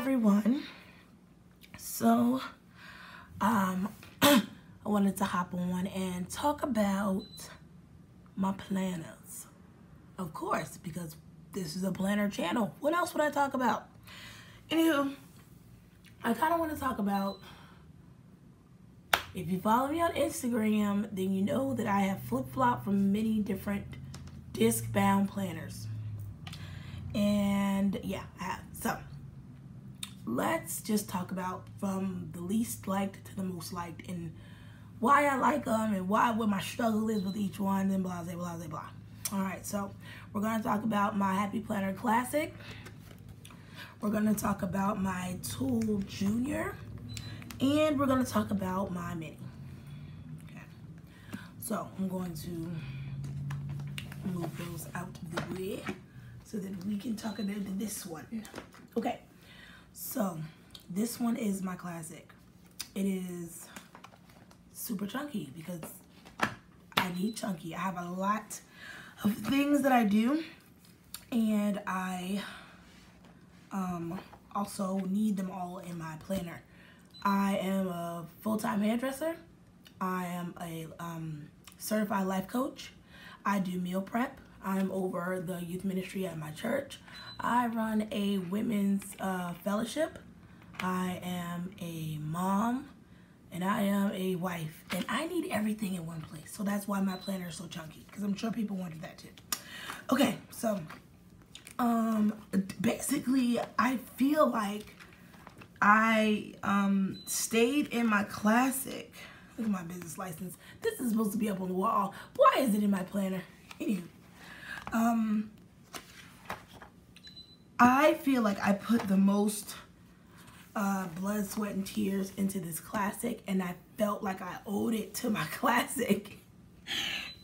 everyone. So I wanted to hop on and talk about my planners, of course, because this is a planner channel. What else would I talk about? Anywho, I kind of want to talk about, if you follow me on Instagram, then you know that I have flip-flopped from many different disc-bound planners. And yeah, I have. So let's just talk about from the least liked to the most liked and why I like them and what my struggle is with each one, and blah, blah, blah, blah, blah. All right, so we're going to talk about my Happy Planner Classic. We're going to talk about my Tool Junior. And we're going to talk about my Mini. Okay. So I'm going to move those out of the way so that we can talk about this one. Okay. So this one is my classic. It is super chunky because I need chunky. I have a lot of things that I do, and I also need them all in my planner. I am a full-time hairdresser. I am a certified life coach. I do meal prep. I'm over the youth ministry at my church. I run a women's fellowship. I am a mom, and I am a wife, and I need everything in one place. So that's why my planner is so chunky, because I'm sure people wondered that too. Okay, so basically I feel like I stayed in my classic. Look at my business license. This is supposed to be up on the wall. Why is it in my planner? Anywho, I feel like I put the most blood, sweat, and tears into this classic, and I felt like I owed it to my classic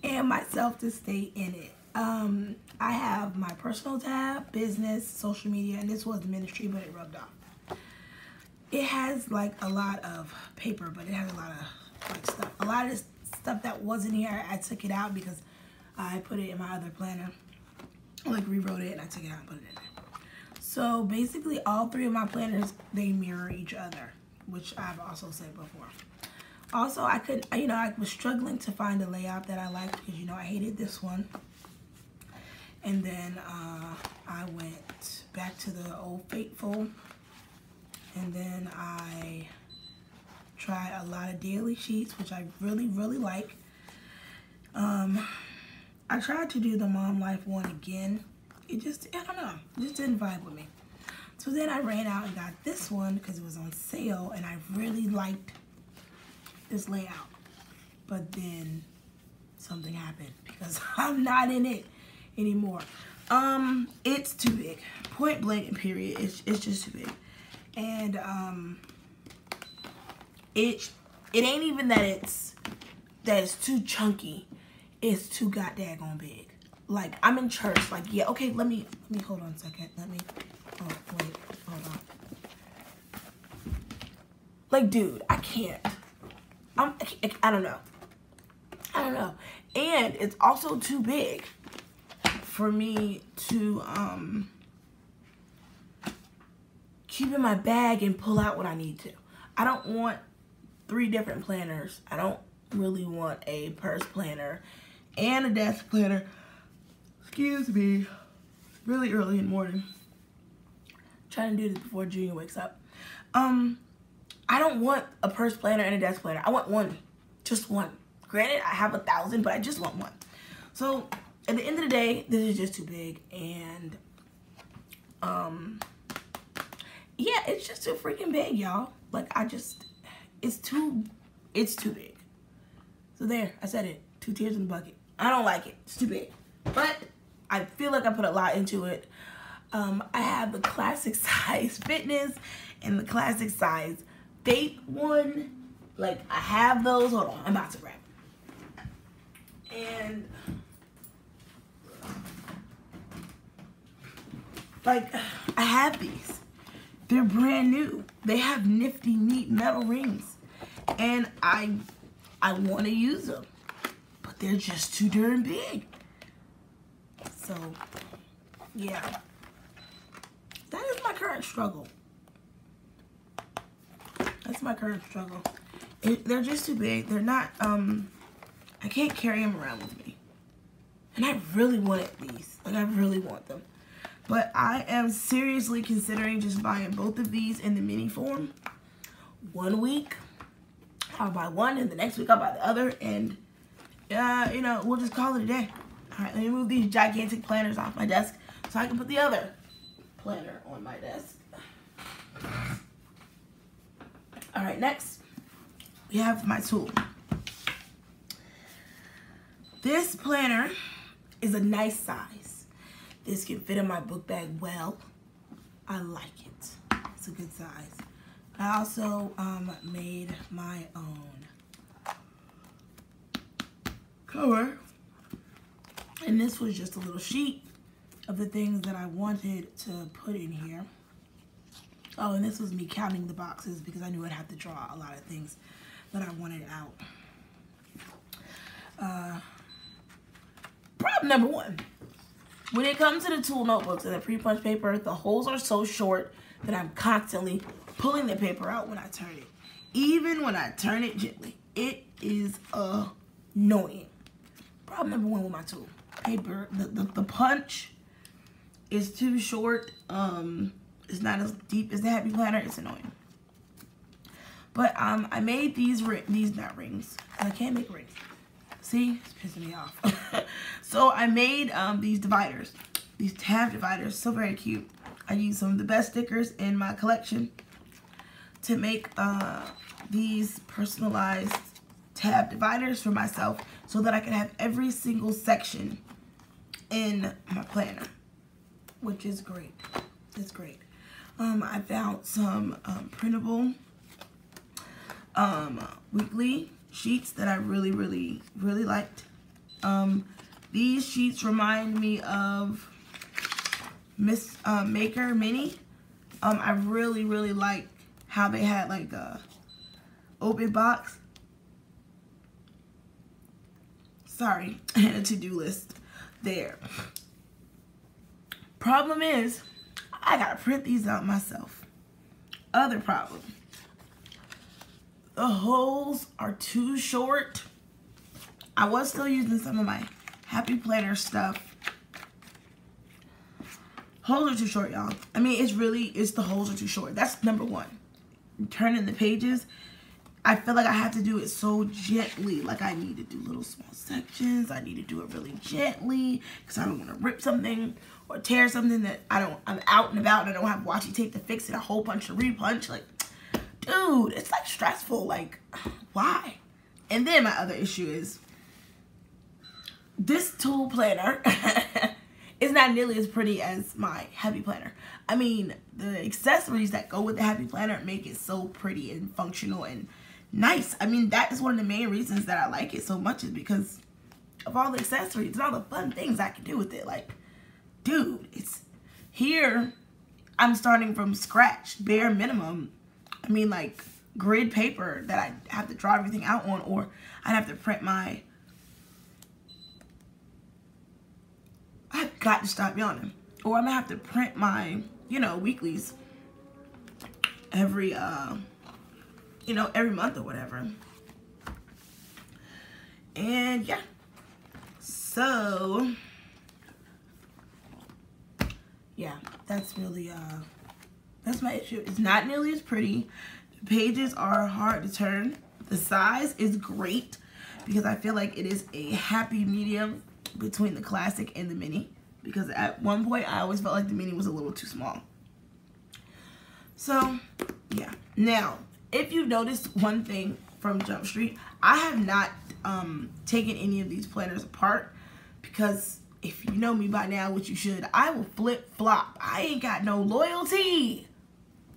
and myself to stay in it. I have my personal tab, business, social media, and this was the ministry, but it rubbed off. It has like a lot of paper, but it has a lot of like stuff. A lot of this stuff that wasn't here, I took it out because I put it in my other planner. I like rewrote it and I took it out and put it in there. So basically all three of my planners, they mirror each other, which I've also said before. Also, I was struggling to find a layout that I liked because, I hated this one. And then I went back to the Old Faithful. And then I tried a lot of daily sheets, which I really, really like. I tried to do the Mom Life one again. I don't know, it just didn't vibe with me. So then I ran out and got this one because it was on sale, and I really liked this layout. But then something happened because I'm not in it anymore. It's too big. Point blank and period. It's just too big. And it ain't even that it's too chunky. It's too goddamn big. Like, I'm in church. Like, yeah, okay, let me hold on a second. Oh, wait, hold on. Like, dude, I can't. I don't know. And it's also too big for me to keep in my bag and pull out when I need to. I don't want 3 different planners. I don't really want a purse planner and a desk planner. Excuse me. Really early in the morning. Trying to do this before Junior wakes up. I don't want a purse planner and a desk planner. I want one. Just one. Granted, I have 1,000, but I just want one. So, at the end of the day, this is just too big. And, yeah, it's just too freaking big, y'all. Like, it's too big. So there, I said it. 2 tears in the bucket. I don't like it. It's too big. But I feel like I put a lot into it. I have the classic size fitness and the classic size faith one. Like, I have those. Hold on, I'm about to grab them. And like, I have these. They're brand new. They have nifty, neat metal rings. And I want to use them. But they're just too darn big. So, yeah. That is my current struggle. That's my current struggle. They're just too big. They're not, I can't carry them around with me. And I really wanted these. Like, I really want them. But I am seriously considering just buying both of these in the mini form. 1 week, I'll buy one, and the next week I'll buy the other. And, you know, we'll just call it a day. All right, let me move these gigantic planners off my desk so I can put the other planner on my desk. All right, next, we have my tool. This planner is a nice size. This can fit in my book bag well. I like it. It's a good size. I also made my own cover. And this was just a little sheet of the things that I wanted to put in here. Oh, and this was me counting the boxes because I knew I'd have to draw a lot of things that I wanted out. Problem number one. When it comes to the tool notebooks and the pre-punch paper, the holes are so short that I'm constantly pulling the paper out when I turn it. Even when I turn it gently. It is annoying. Problem number one with my tool. Paper, the punch is too short. It's not as deep as the Happy Planner. It's annoying. But I made these not rings. I can't make rings. See, it's pissing me off. So I made these dividers, these tab dividers, so very cute. I used some of the best stickers in my collection to make these personalized tab dividers for myself so that I can have every single section in my planner, which is great. It's great. I found some printable weekly sheets that I really liked. These sheets remind me of Miss Maker Mini. I really like how they had like a open box. Sorry, and a to-do list there. Problem is, I gotta print these out myself. Other problem. The holes are too short. I was still using some of my Happy Planner stuff. Holes are too short, y'all. I mean, it's the holes are too short. That's number one. Turning the pages, I feel like I have to do it so gently. Like I need to do little small sections. I need to do it really gently because I don't want to rip something or tear something that I'm out and about and I don't have washi tape to fix it, a hole punch to repunch. Like, dude, it's like stressful. Like, why? And then my other issue is this tool planner is not nearly as pretty as my Happy Planner. I mean, the accessories that go with the Happy Planner make it so pretty and functional and nice. I mean, that is one of the main reasons that I like it so much is because of all the accessories and all the fun things I can do with it. Like, dude, it's here. I'm starting from scratch, bare minimum. I mean, like grid paper that I have to draw everything out on, or I'd have to print my. I've got to stop yawning. Or I'm gonna have to print my, you know, weeklies every, you know, every month or whatever. And yeah, so yeah, that's really, that's my issue. It's not nearly as pretty. The pages are hard to turn. The size is great because I feel like it is a happy medium between the classic and the mini, because at one point I always felt like the mini was a little too small. So yeah, now if you noticed one thing from Jump Street, I have not taken any of these planners apart, because if you know me by now, which you should, I will flip-flop. I ain't got no loyalty.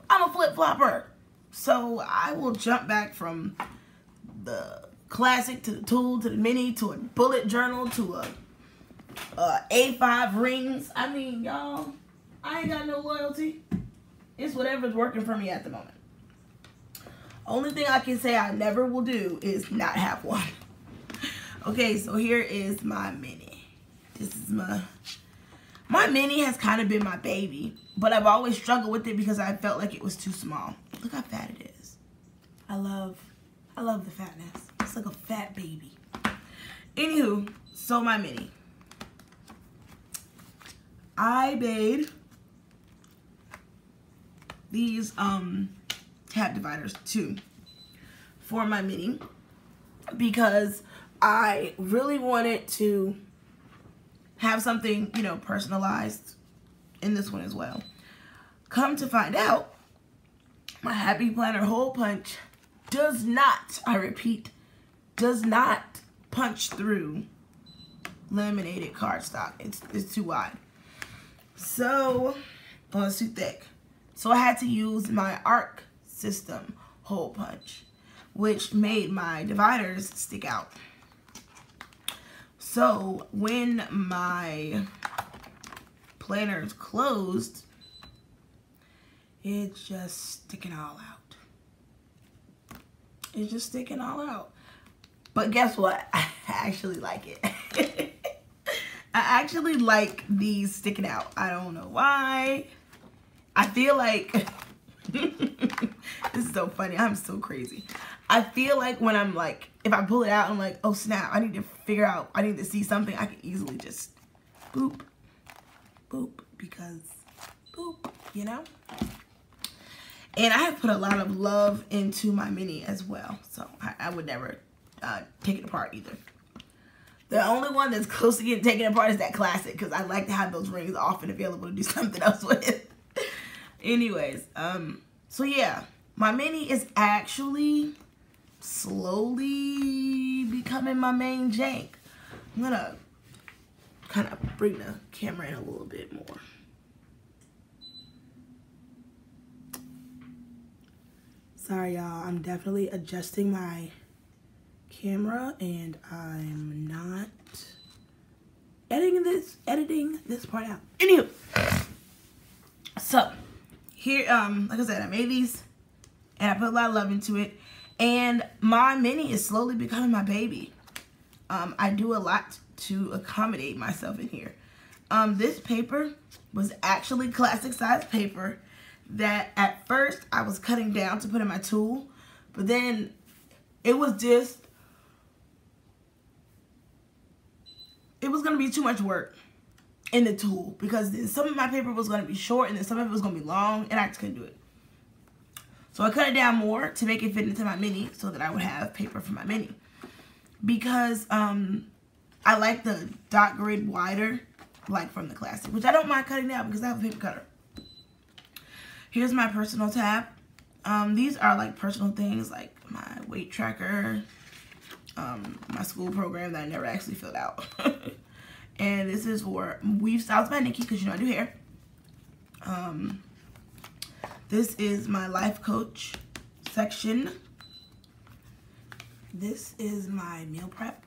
I'm a flip-flopper. So I will jump back from the classic to the tool to the mini to a bullet journal to a A5 rings. I mean, y'all, I ain't got no loyalty. It's whatever's working for me at the moment. Only thing I can say I never will do is not have one. Okay, so here is my mini. This is my mini has kind of been my baby, but I've always struggled with it because I felt like it was too small. Look how fat it is. I love the fatness. It's like a fat baby. Anywho, so my mini. I made these tab dividers too for my mini because I really wanted to have something, you know, personalized in this one as well. Come to find out, my Happy Planner Hole Punch does not, I repeat, does not punch through laminated cardstock. It's too wide. So, well, it's too thick. So I had to use my Arc System hole punch, which made my dividers stick out. So when my planner's closed, it's just sticking all out. It's just sticking all out. But guess what? I actually like it. I actually like these sticking out. I don't know why. I feel like, this is so funny. I'm so crazy. I feel like when I'm like, if I pull it out, I'm like, oh snap, I need to figure out, I need to see something. I can easily just boop, boop, because boop, you know? And I have put a lot of love into my mini as well. So I would never take it apart either. The only one that's close to getting taken apart is that classic, because I like to have those rings off and available to do something else with. Anyways, so yeah, my mini is actually slowly becoming my main jank. I'm gonna kind of bring the camera in a little bit more. Sorry y'all, I'm definitely adjusting my camera and I'm not editing this part out. Anywho, so here, like I said, I made these and I put a lot of love into it, and my mini is slowly becoming my baby. I do a lot to accommodate myself in here. This paper was actually classic size paper that at first I was cutting down to put in my tool, but then it was just, it was going to be too much work in the tool because some of my paper was going to be short and then some of it was going to be long, and I just couldn't do it. So I cut it down more to make it fit into my mini so that I would have paper for my mini. Because I like the dot grid wider, like from the classic, which I don't mind cutting down because I have a paper cutter. Here's my personal tab. These are like personal things like my weight tracker, my school program that I never actually filled out. And this is for Weave Styles by Nikki, because you know I do hair. This is my life coach section. This is my meal prep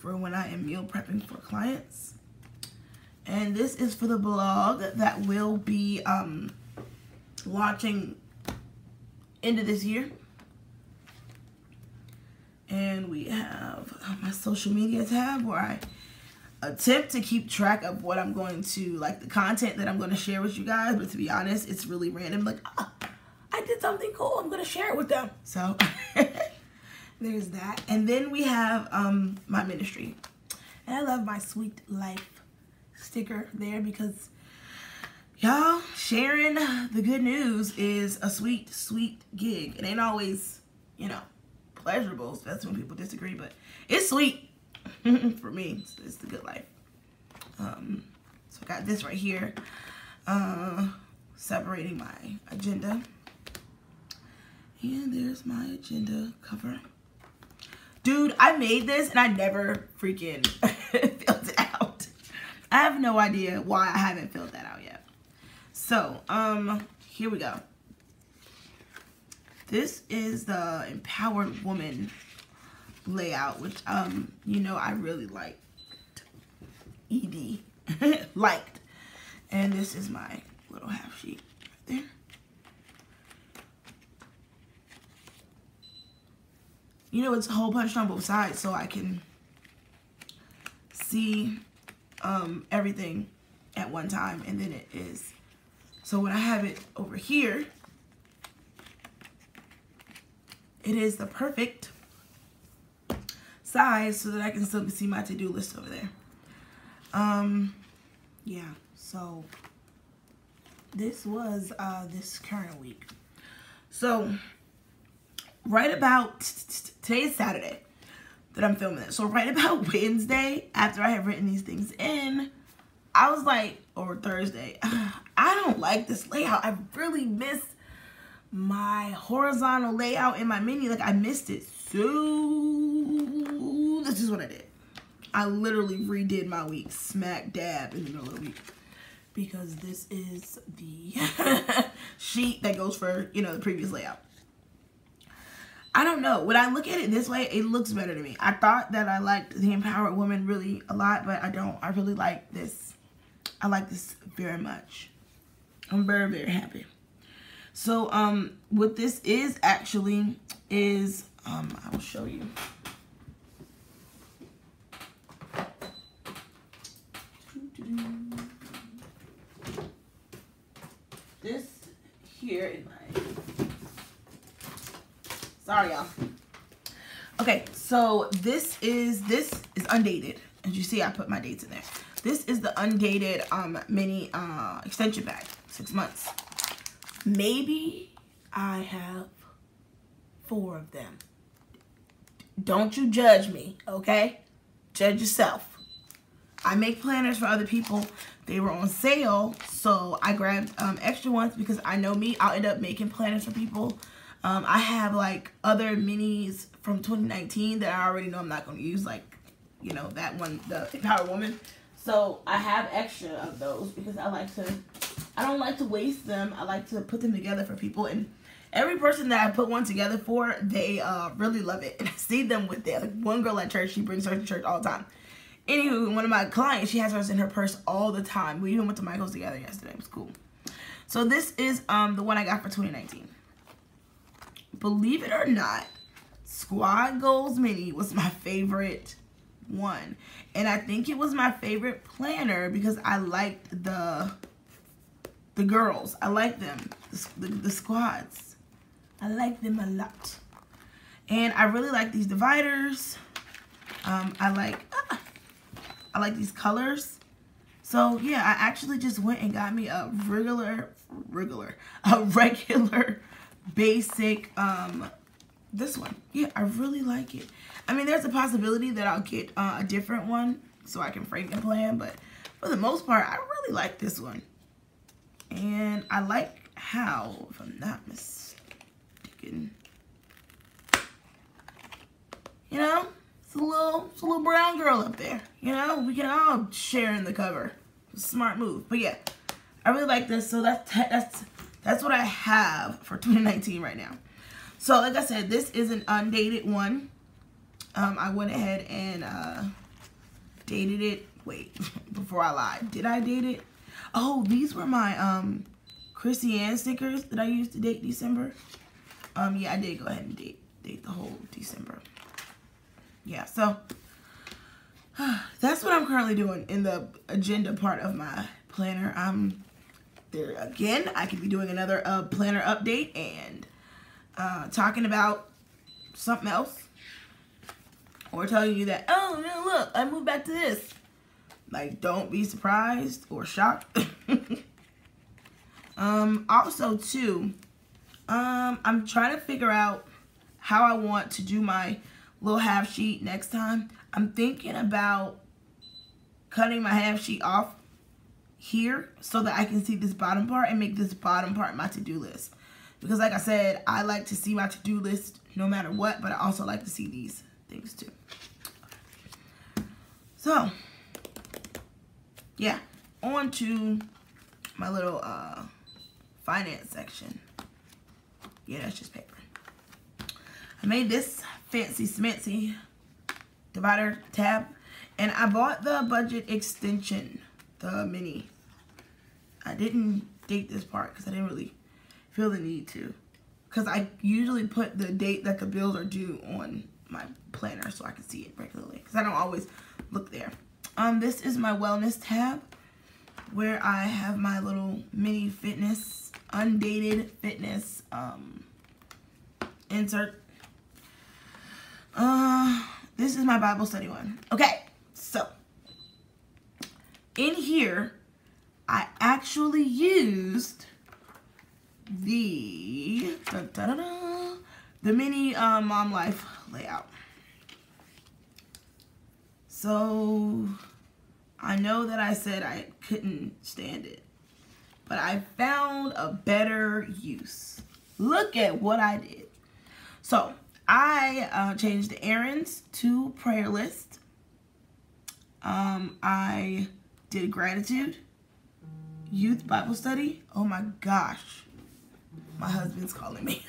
for when I am meal prepping for clients. And this is for the blog that will be launching end of this year. And we have my social media tab where I attempt to keep track of what I'm going to, like the content that I'm going to share with you guys. But to be honest, it's really random. Like, oh, I did something cool, I'm going to share it with them. So there's that. And then we have my ministry. And I love my Sweet Life sticker there because, y'all, sharing the good news is a sweet, sweet gig. It ain't always, you know, pleasurable, especially when people disagree, but it's sweet for me. It's the good life. So I got this right here, separating my agenda. And there's my agenda cover. Dude, I made this and I never freaking filled it out. I have no idea why I haven't filled that out yet. So, here we go. This is the Empowered Woman layout, which, you know, I really liked. Liked. And this is my little half sheet right there. You know, it's a hole punched on both sides so I can see everything at one time, and then it is, so when I have it over here, it is the perfect size so that I can still see my to-do list over there. Yeah, so this was this current week. So right about today is Saturday that I'm filming it. So right about Wednesday, after I have written these things in, I was like, or Thursday, I don't like this layout. I really missed my horizontal layout in my mini. Like, I missed it. So this is what I did. I literally redid my week smack dab in the middle of the week, because this is the sheet that goes for, you know, the previous layout. I don't know. When I look at it this way, it looks better to me. I thought that I liked the Empowered Woman really a lot, but I don't. I really like this. I like this very much. I'm very, very happy. So, what this is actually is, I will show you. This here in my, sorry y'all. Okay, so this is undated. As you see, I put my dates in there. This is the undated mini extension bag, 6 months. Maybe I have 4 of them. Don't you judge me, okay? Judge yourself. I make planners for other people. They were on sale, so I grabbed extra ones because I know me, I'll end up making planners for people. I have like other minis from 2019 that I already know I'm not going to use, like, you know, that one, the Empowered Woman. So I have extra of those because I don't like to waste them. I like to put them together for people, and every person that I put one together for, they really love it. And I see them with it. Like, one girl at church, she brings hers to church all the time. Anywho, one of my clients, she has hers in her purse all the time. We even went to Michael's together yesterday. It was cool. So this is the one I got for 2019. Believe it or not, Squad Goals Mini was my favorite one. And I think it was my favorite planner because I liked the girls. I like them. The squads. I like them a lot. And I really like these dividers. I like these colors. So yeah, I actually just went and got me a regular basic this one. Yeah, I really like it. I mean, there's a possibility that I'll get a different one so I can frame and plan, but for the most part, I really like this one. And I like how, if I'm not mistaken, you know, it's a little brown girl up there. You know, we can all share in the cover. Smart move. But yeah, I really like this. So that's what I have for 2019 right now. So like I said, this is an undated one. I went ahead and dated it. Wait, before I lied, did I date it? Oh, these were my Chrissy Ann stickers that I used to date December. Yeah, I did go ahead and date the whole December. Yeah, so that's what I'm currently doing in the agenda part of my planner. There again, I could be doing another planner update and talking about something else, or telling you that, oh no, look, I moved back to this. Like, don't be surprised or shocked. Also too, I'm trying to figure out how I want to do my little half sheet next time. I'm thinking about cutting my half sheet off here so that I can see this bottom part and make this bottom part my to-do list. Because like I said, I like to see my to-do list no matter what, but I also like to see these things too. So, yeah, on to my little finance section. Yeah, that's just paper. I made this fancy smancy divider tab, and I bought the budget extension, the mini. I didn't date this part because I didn't really feel the need to, because I usually put the date that the bills are due on my planner so I can see it regularly, because I don't always look there. This is my wellness tab, where I have my little mini fitness, undated fitness insert This is my Bible study one. Okay, so in here, I actually used the mini Mom Life layout. So I know that I said I couldn't stand it, but I found a better use. Look at what I did. So I changed the errands to prayer list. I did gratitude, youth Bible study. Oh my gosh, my husband's calling me.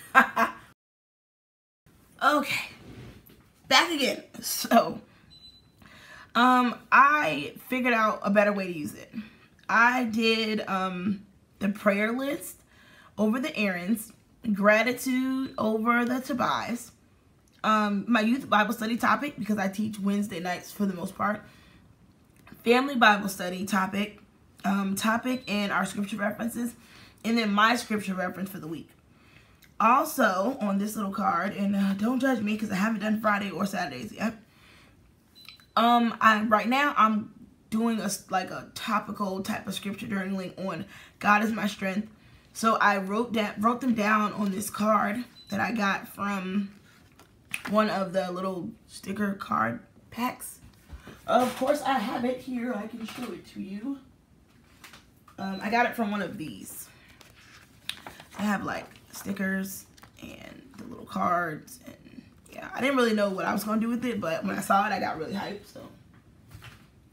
Okay, back again. So I figured out a better way to use it. I did the prayer list over the errands, gratitude over the to-buys, my youth Bible study topic, because I teach Wednesday nights for the most part, family Bible study topic, and our scripture references, and then my scripture reference for the week. Also on this little card, and don't judge me because I haven't done Friday or Saturdays yet. Right now I'm doing a topical type of scripture journaling on God is my strength. So I wrote them down on this card that I got from one of the little sticker card packs. Of course, I have it here. I can show it to you. I got it from one of these. I have like stickers and the little cards, and yeah, I didn't really know what I was going to do with it, but when I saw it, I got really hyped, so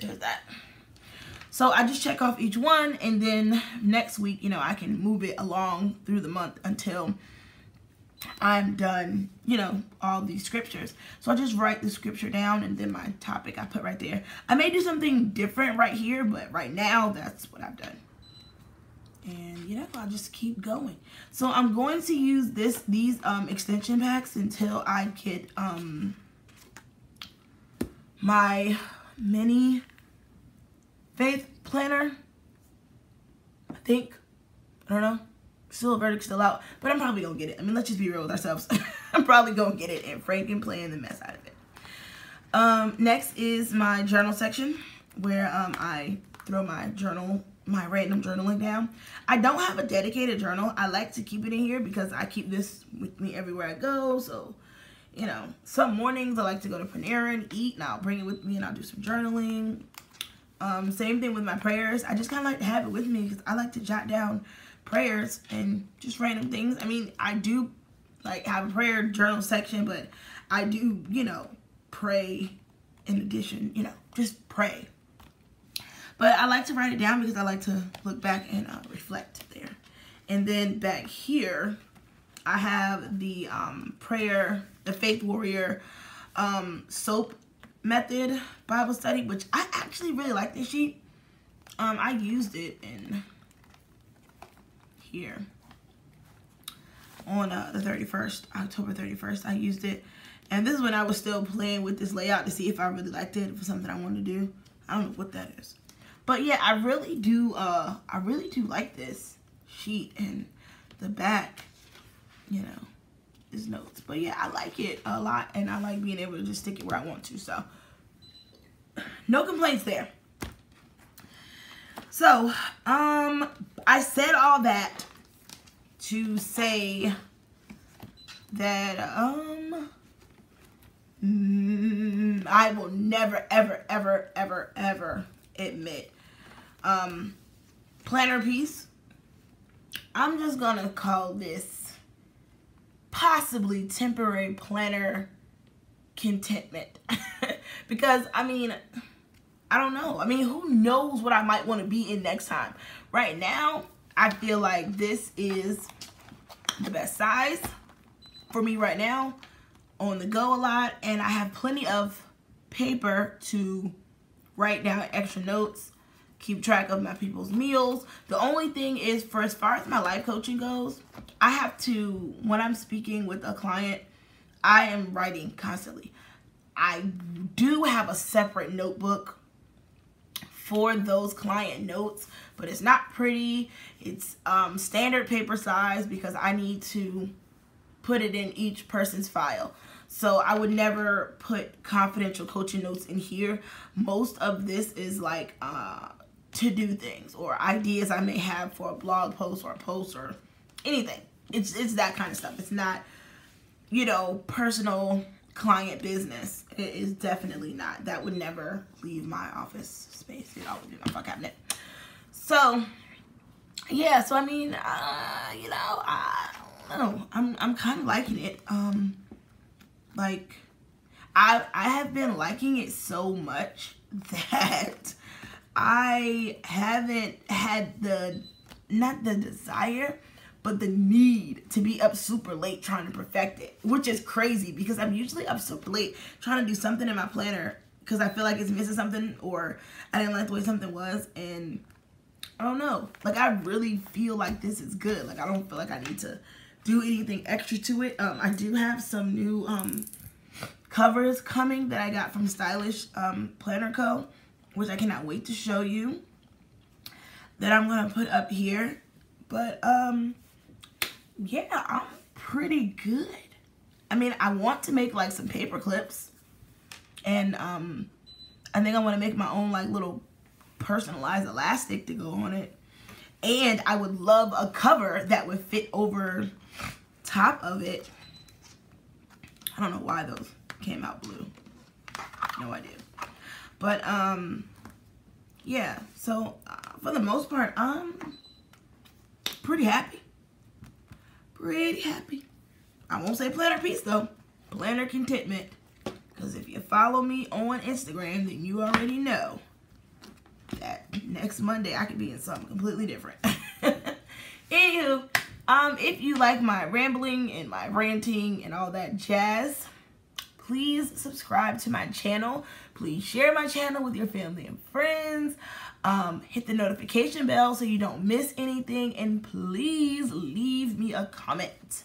there's that. So I just check off each one, and then next week, you know, I can move it along through the month until I'm done, you know, all these scriptures. So I just write the scripture down, and then my topic I put right there. I may do something different right here, but right now that's what I've done. And you know, I'll just keep going. So I'm going to use these extension packs until I get my mini faith planner. I think, I don't know, still a verdict still out, but I'm probably gonna get it. I mean, let's just be real with ourselves. I'm probably gonna get it, and Frank can plan the mess out of it. Next is my journal section, where I throw my random journaling down. I don't have a dedicated journal. I like to keep it in here because I keep this with me everywhere I go. So, you know, some mornings I like to go to Panera and eat, and I'll bring it with me and I'll do some journaling. Same thing with my prayers. I just kind of like to have it with me because I like to jot down prayers and just random things. I mean, I do like have a prayer journal section, but I do, you know, pray in addition, you know, just pray. But I like to write it down because I like to look back and reflect there. And then back here, I have the the Faith Warrior SOAP method Bible study, which I actually really like this sheet. I used it in here on the 31st, October 31st. I used it, and this is when I was still playing with this layout to see if I really liked it, for something I wanted to do. I don't know what that is. But yeah, I really do like this sheet, and the back, you know, is notes. But yeah, I like it a lot, and I like being able to just stick it where I want to. So no complaints there. So I said all that to say that I will never ever admit planner piece. I'm just gonna call this possibly temporary planner contentment. Because I mean, I don't know. I mean, who knows what I might want to be in next time. Right now, I feel like this is the best size for me right now, on the go a lot, and I have plenty of paper to write down extra notes, keep track of my people's meals. The only thing is, for as far as my life coaching goes, I have to, when I'm speaking with a client, I am writing constantly. I do have a separate notebook for those client notes, but it's not pretty. It's standard paper size because I need to put it in each person's file. So I would never put confidential coaching notes in here. Most of this is like to do things or ideas I may have for a blog post or a post or anything. It's that kind of stuff. It's not, you know, personal client business. It is definitely not. That would never leave my office space. It always be my file cabinet. So yeah, so I mean, you know, I don't know. I'm kind of liking it. Like I have been liking it so much that I haven't had not the desire, but the need to be up super late trying to perfect it, which is crazy because I'm usually up super late trying to do something in my planner because I feel like it's missing something or I didn't like the way something was, and I don't know. Like, I really feel like this is good. Like, I don't feel like I need to do anything extra to it. I do have some new covers coming that I got from Stylish Planner Co., which I cannot wait to show you, that I'm going to put up here. But, yeah, I'm pretty good. I mean, I want to make, like, some paper clips. And I think I want to make my own, like, little personalized elastic to go on it. And I would love a cover that would fit over top of it. I don't know why those came out blue. No idea. But, yeah. So, for the most part, I'm pretty happy. Pretty happy. I won't say planner peace, though. Planner contentment. Because if you follow me on Instagram, then you already know that next Monday I could be in something completely different. Anywho, if you like my rambling and my ranting and all that jazz, please subscribe to my channel. Please share my channel with your family and friends. Hit the notification bell so you don't miss anything, and please leave me a comment.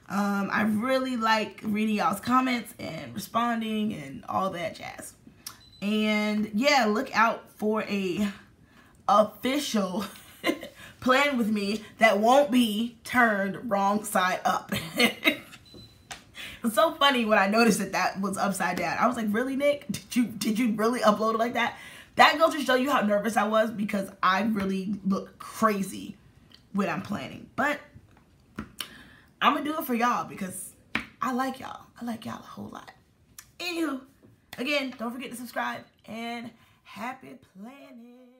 I really like reading y'all's comments and responding and all that jazz. And yeah, look out for a official plan with me that won't be turned wrong side up. It's so funny when I noticed that was upside down. I was like, really, Nick? Did you really upload it like that? That goes to show you how nervous I was because I really look crazy when I'm planning. But I'm going to do it for y'all because I like y'all. I like y'all a whole lot. Anywho, again, don't forget to subscribe and happy planning.